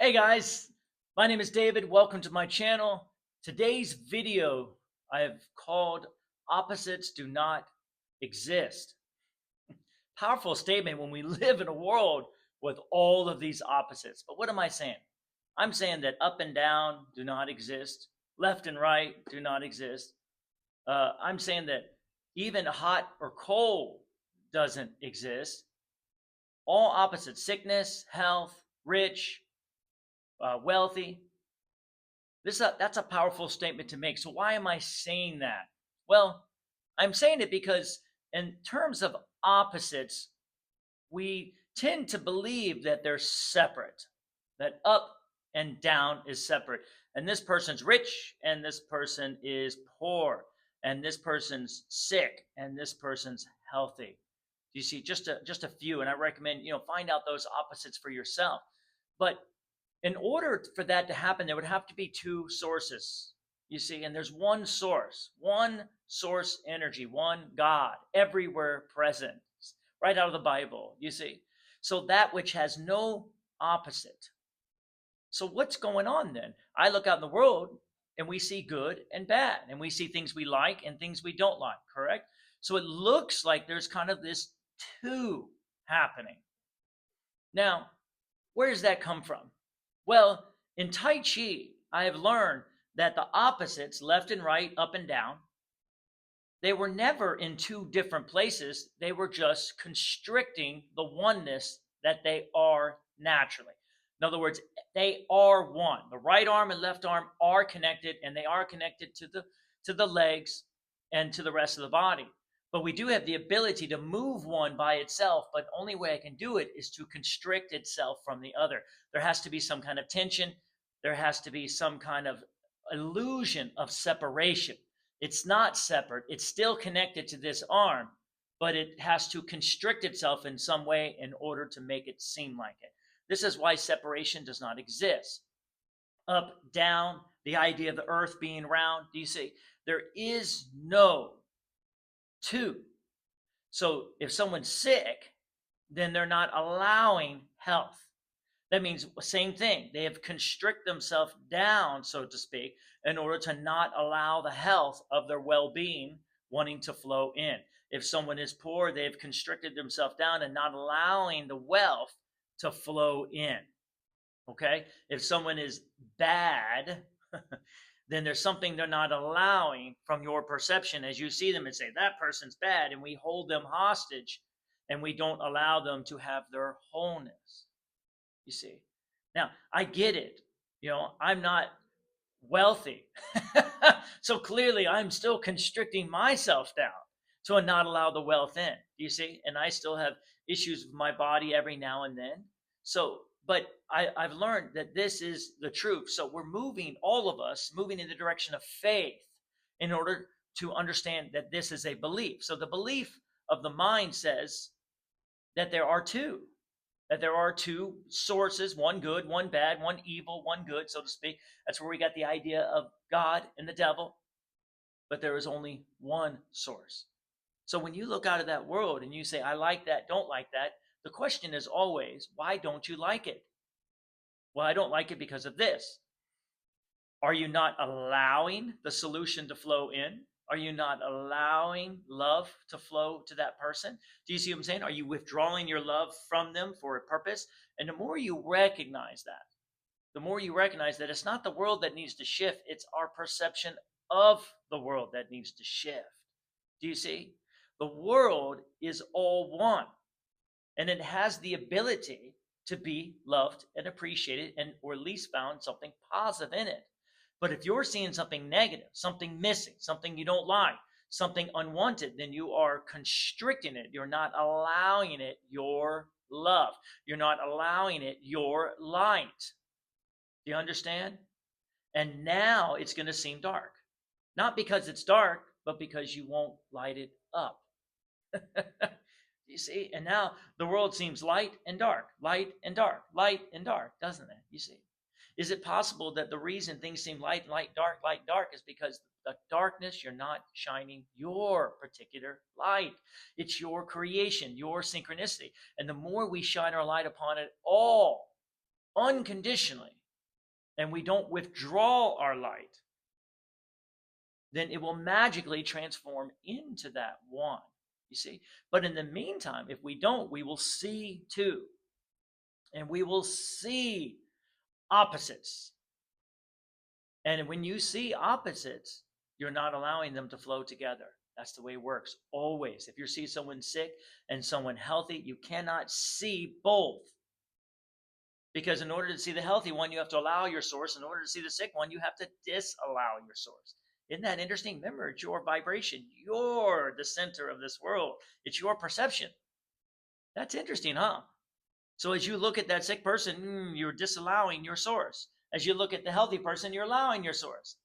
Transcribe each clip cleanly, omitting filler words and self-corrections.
Hey guys, my name is David. Welcome to my channel. Today's video I have called Opposites Do Not Exist. Powerful statement when we live in a world with all of these opposites. But what am I saying? I'm saying that up and down do not exist, left and right do not exist. I'm saying that even hot or cold doesn't exist. All opposites, sickness, health, rich, wealthy, that's a powerful statement to make. So why am I saying that? Well, I'm saying it because in terms of opposites, we tend to believe that they're separate, that up and down is separate. And this person's rich and this person is poor, and this person's sick and this person's healthy. You see, just a few, and I recommend find out those opposites for yourself. But in order for that to happen, there would have to be two sources, you see, and there's one source energy, one God, everywhere present, right out of the Bible, you see. So that which has no opposite. So what's going on then? I look out in the world and we see good and bad, and we see things we like and things we don't like, correct? So it looks like there's kind of this two happening. Now, where does that come from? Well, in Tai Chi, I have learned that the opposites, left and right, up and down, they were never in two different places. They were just constricting the oneness that they are naturally. In other words, they are one. The right arm and left arm are connected, and they are connected to the legs and to the rest of the body. But we do have the ability to move one by itself, but the only way I can do it is to constrict itself from the other. There has to be some kind of tension. There has to be some kind of illusion of separation. It's not separate. It's still connected to this arm, but it has to constrict itself in some way in order to make it seem like it. This is why separation does not exist. Up, down, the idea of the earth being round. Do you see? There is no two. So if someone's sick, then they're not allowing health. That means same thing. They have constrict themselves down, so to speak, in order to not allow the health of their well-being wanting to flow in. If someone is poor, they've constricted themselves down and not allowing the wealth to flow in. Okay? If someone is bad, then there's something they're not allowing from your perception as you see them and say, that person's bad, and we hold them hostage and we don't allow them to have their wholeness. You see, now I get it. I'm not wealthy. So clearly I'm still constricting myself down to not allow the wealth in. Do you see? And I still have issues with my body every now and then. So, but I've learned that this is the truth. So we're moving, all of us, moving in the direction of faith in order to understand that this is a belief. So the belief of the mind says that there are two sources, one good, one bad, one evil, one good, so to speak. That's where we got the idea of God and the devil. But there is only one source. So when you look out of that world and you say, I like that, don't like that, the question is always, why don't you like it? Well, I don't like it because of this. Are you not allowing the solution to flow in? Are you not allowing love to flow to that person? Do you see what I'm saying? Are you withdrawing your love from them for a purpose? And the more you recognize that, the more you recognize that it's not the world that needs to shift, it's our perception of the world that needs to shift. Do you see? The world is all one, and it has the ability to be loved and appreciated, and or at least found something positive in it. But if you're seeing something negative, something missing, something you don't like, something unwanted, then you are constricting it. You're not allowing it your love. You're not allowing it your light. Do you understand? And now it's going to seem dark. Not because it's dark, but because you won't light it up. You see? And now the world seems light and dark, light and dark, light and dark, doesn't it? You see? Is it possible that the reason things seem light, dark is because the darkness, you're not shining your particular light? It's your creation, your synchronicity. And the more we shine our light upon it all, unconditionally, and we don't withdraw our light, then it will magically transform into that one. You see? But in the meantime, if we don't, we will see two, and we will see opposites. And when you see opposites, you're not allowing them to flow together. That's the way it works. Always. If you see someone sick and someone healthy, you cannot see both. Because in order to see the healthy one, you have to allow your source. In order to see the sick one, you have to disallow your source. Isn't that interesting? Remember, it's your vibration. You're the center of this world. It's your perception. That's interesting, huh? So as you look at that sick person, you're disallowing your source. As you look at the healthy person, you're allowing your source.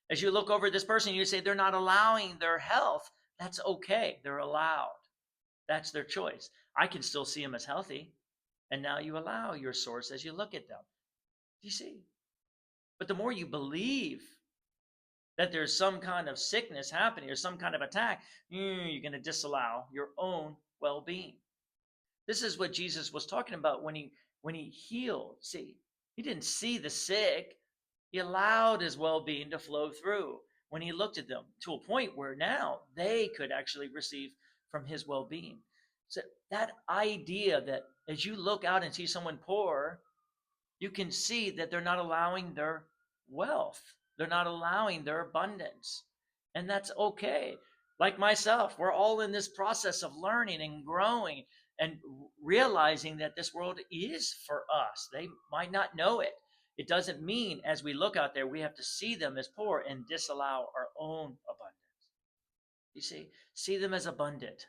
As you look over this person, you say they're not allowing their health. That's okay. They're allowed. That's their choice. I can still see them as healthy. And now you allow your source as you look at them. You see? But the more you believe that there's some kind of sickness happening or some kind of attack, you're going to disallow your own well-being. This is what Jesus was talking about when he healed. See, he didn't see the sick. He allowed his well-being to flow through when he looked at them to a point where now they could actually receive from his well-being. So that idea that as you look out and see someone poor, you can see that they're not allowing their wealth. They're not allowing their abundance. And that's okay. Like myself, we're all in this process of learning and growing and realizing that this world is for us. They might not know it. It doesn't mean as we look out there, we have to see them as poor and disallow our own abundance. You see them as abundant,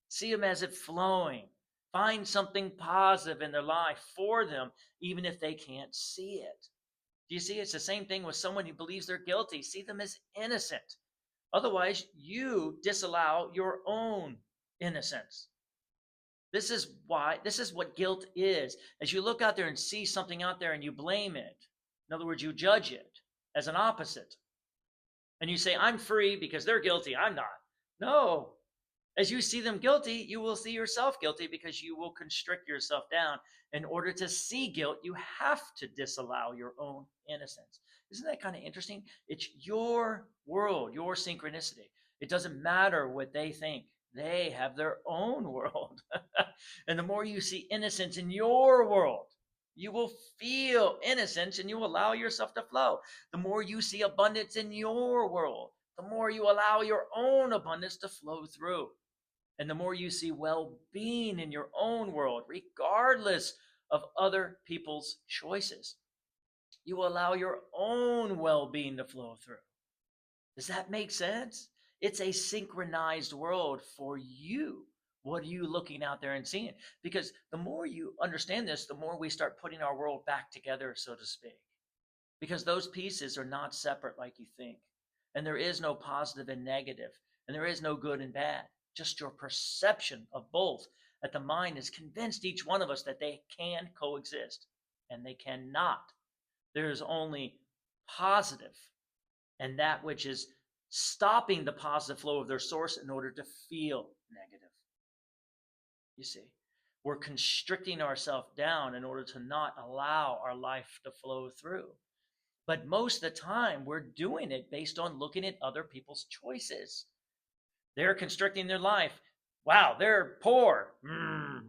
see them as it flowing. Find something positive in their life for them, even if they can't see it. Do you see? It's the same thing with someone who believes they're guilty. See them as innocent. Otherwise, you disallow your own innocence. This is what guilt is. As you look out there and see something out there and you blame it, in other words, you judge it as an opposite. And you say, I'm free because they're guilty. I'm not. No. As you see them guilty, you will see yourself guilty because you will constrict yourself down. In order to see guilt, you have to disallow your own innocence. Isn't that kind of interesting? It's your world, your synchronicity. It doesn't matter what they think. They have their own world. And the more you see innocence in your world, you will feel innocence and you allow yourself to flow. The more you see abundance in your world, the more you allow your own abundance to flow through. And the more you see well-being in your own world, regardless of other people's choices, you will allow your own well-being to flow through. Does that make sense? It's a synchronized world for you. What are you looking out there and seeing? Because the more you understand this, the more we start putting our world back together, so to speak. Because those pieces are not separate like you think. And there is no positive and negative, and there is no good and bad. Just your perception of both. That the mind is convinced, each one of us, that they can coexist, and they cannot. There is only positive, and that which is stopping the positive flow of their source in order to feel negative. You see, we're constricting ourselves down in order to not allow our life to flow through. But most of the time, we're doing it based on looking at other people's choices. They're constricting their life. Wow, they're poor.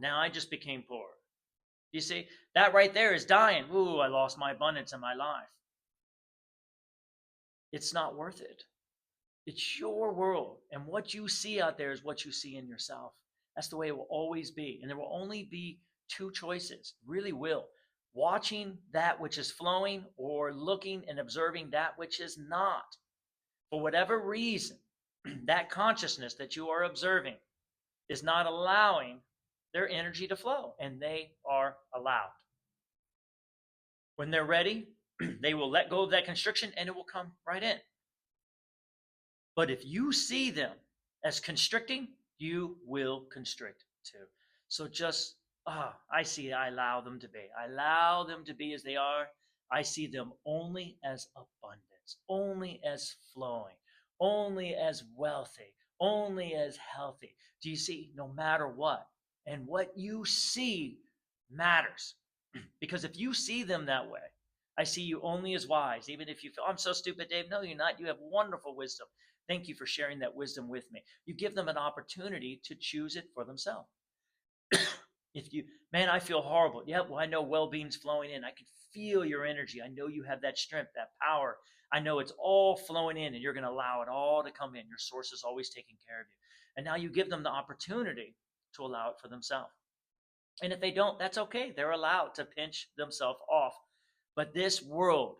Now I just became poor. You see, that right there is dying. Ooh, I lost my abundance in my life. It's not worth it. It's your world. And what you see out there is what you see in yourself. That's the way it will always be. And there will only be two choices, really will. Watching that which is flowing or looking and observing that which is not. For whatever reason, that consciousness that you are observing is not allowing their energy to flow, and they are allowed. When they're ready, they will let go of that constriction and it will come right in. But if you see them as constricting, you will constrict too. So just, I allow them to be. I allow them to be as they are. I see them only as abundance, only as flowing, only as wealthy, only as healthy. Do you see? No matter what. And what you see matters. Because if you see them that way, I see you only as wise, even if you feel, I'm so stupid, Dave. No, you're not. You have wonderful wisdom. Thank you for sharing that wisdom with me. You give them an opportunity to choose it for themselves. If you, man, I feel horrible. Yeah, well, I know well being's flowing in. I can feel your energy. I know you have that strength, that power. I know it's all flowing in, and you're going to allow it all to come in. Your source is always taking care of you. And now you give them the opportunity to allow it for themselves. And if they don't, that's okay. They're allowed to pinch themselves off. But this world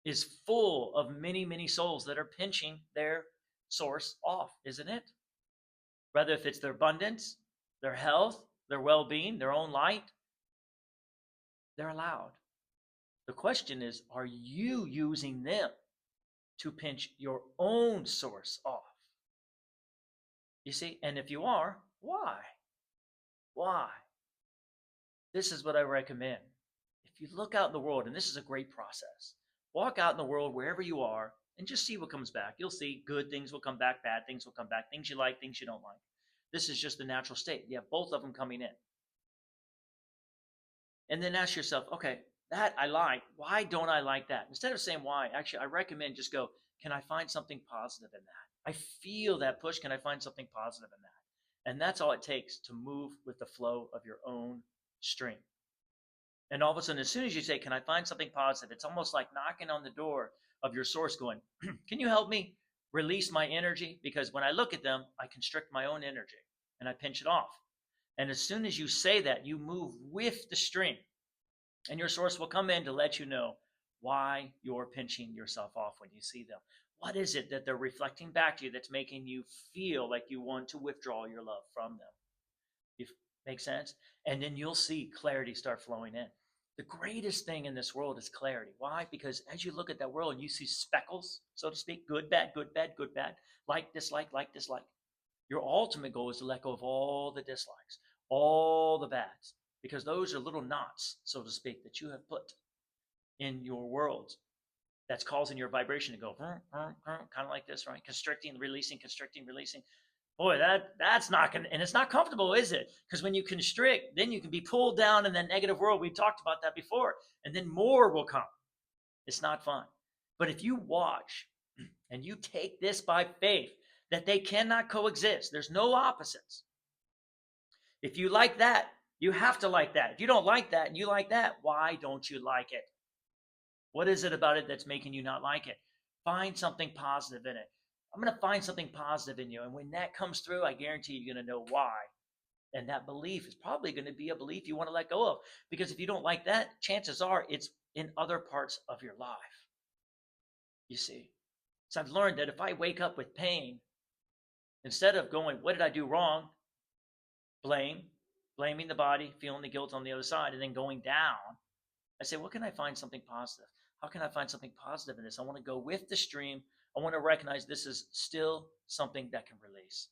is full of many, many souls that are pinching their source off, isn't it? Whether if it's their abundance, their health, their well being, their own light, they're allowed. The question is, are you using them to pinch your own source off? You see, and if you are, why? Why? This is what I recommend. If you look out in the world, and this is a great process, walk out in the world wherever you are and just see what comes back. You'll see good things will come back, bad things will come back, things you like, things you don't like. This is just the natural state. You have both of them coming in. And then ask yourself, okay, that I like. Why don't I like that? Instead of saying why, actually, I recommend just go, can I find something positive in that? I feel that push. Can I find something positive in that? And that's all it takes to move with the flow of your own stream. And all of a sudden, as soon as you say, can I find something positive? It's almost like knocking on the door of your source going, can you help me release my energy? Because when I look at them, I constrict my own energy and I pinch it off. And as soon as you say that, you move with the stream. And your source will come in to let you know why you're pinching yourself off when you see them. What is it that they're reflecting back to you that's making you feel like you want to withdraw your love from them? If makes sense? And then you'll see clarity start flowing in. The greatest thing in this world is clarity. Why? Because as you look at that world and you see speckles, so to speak, good, bad, good, bad, good, bad, like, dislike. Your ultimate goal is to let go of all the dislikes, all the bads, because those are little knots, so to speak, that you have put in your world that's causing your vibration to go kind of like this, right? Constricting, releasing. Boy, that's not gonna, and it's not comfortable, is it? Because when you constrict, then you can be pulled down in that negative world. We talked about that before, and then more will come. It's not fun. But if you watch and you take this by faith that they cannot coexist, there's no opposites. If you like that, you have to like that. If you don't like that and you like that, why don't you like it? What is it about it that's making you not like it? Find something positive in it. I'm going to find something positive in you. And when that comes through, I guarantee you're going to know why. And that belief is probably going to be a belief you want to let go of. Because if you don't like that, chances are it's in other parts of your life. You see? So I've learned that if I wake up with pain, instead of going, what did I do wrong? Blaming the body, feeling the guilt on the other side, and then going down, I say, what can I find something positive? How can I find something positive in this? I want to go with the stream. I want to recognize this is still something that can release.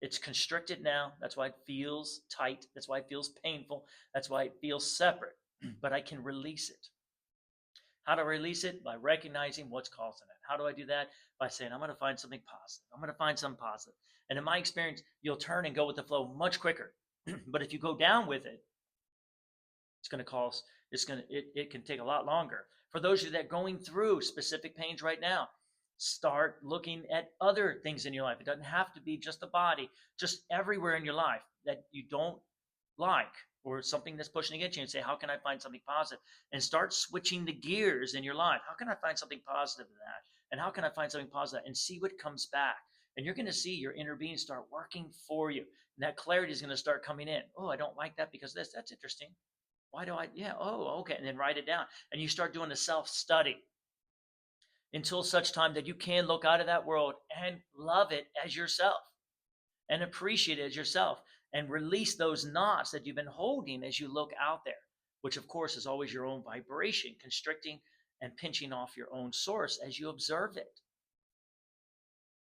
It's constricted now. That's why it feels tight. That's why it feels painful. That's why it feels separate. But I can release it. How do I release it? By recognizing what's causing it. How do I do that? By saying, I'm going to find something positive. I'm going to find something positive. And in my experience, you'll turn and go with the flow much quicker. But if you go down with it, it's going to cause, it can take a lot longer. For those of you that are going through specific pains right now, start looking at other things in your life. It doesn't have to be just the body, just everywhere in your life that you don't like or something that's pushing against you, and say, how can I find something positive? And start switching the gears in your life. How can I find something positive in that? And how can I find something positive? And see what comes back. And you're going to see your inner being start working for you. And that clarity is going to start coming in. Oh, I don't like that because this. That's interesting. Why do I? Yeah. Oh, okay. And then write it down. And you start doing a self-study until such time that you can look out of that world and love it as yourself and appreciate it as yourself and release those knots that you've been holding as you look out there, which of course is always your own vibration, constricting and pinching off your own source as you observe it.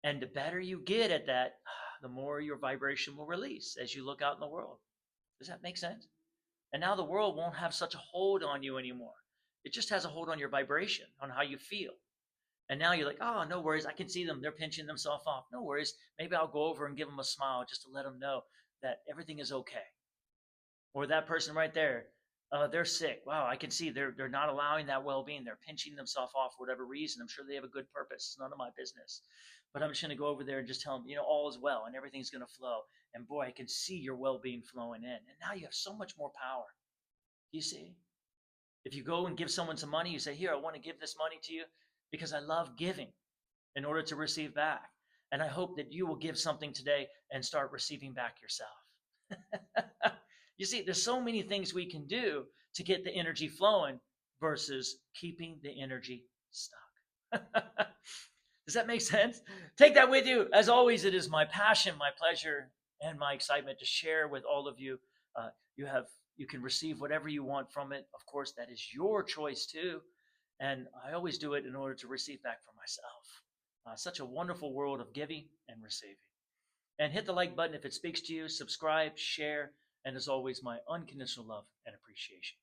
And the better you get at that, the more your vibration will release as you look out in the world. Does that make sense? And now the world won't have such a hold on you anymore. It just has a hold on your vibration, on how you feel. And now you're like, oh, no worries. I can see them. They're pinching themselves off. No worries. Maybe I'll go over and give them a smile just to let them know that everything is okay. Or that person right there, they're sick. Wow, I can see they're not allowing that well-being. They're pinching themselves off for whatever reason. I'm sure they have a good purpose. It's none of my business. But I'm just going to go over there and just tell them, all is well and everything's going to flow. And boy, I can see your well-being flowing in. And now you have so much more power. You see? If you go and give someone some money, you say, "Here, I want to give this money to you because I love giving in order to receive back." And I hope that you will give something today and start receiving back yourself. You see, there's so many things we can do to get the energy flowing versus keeping the energy stuck. Does that make sense? Take that with you. As always, it is my passion, my pleasure, and my excitement to share with all of you. Uh, you have you can receive whatever you want from it. Of course, that is your choice too. And I always do it in order to receive back from myself. Such a wonderful world of giving and receiving. And hit the like button if it speaks to you, subscribe, share, and as always, my unconditional love and appreciation.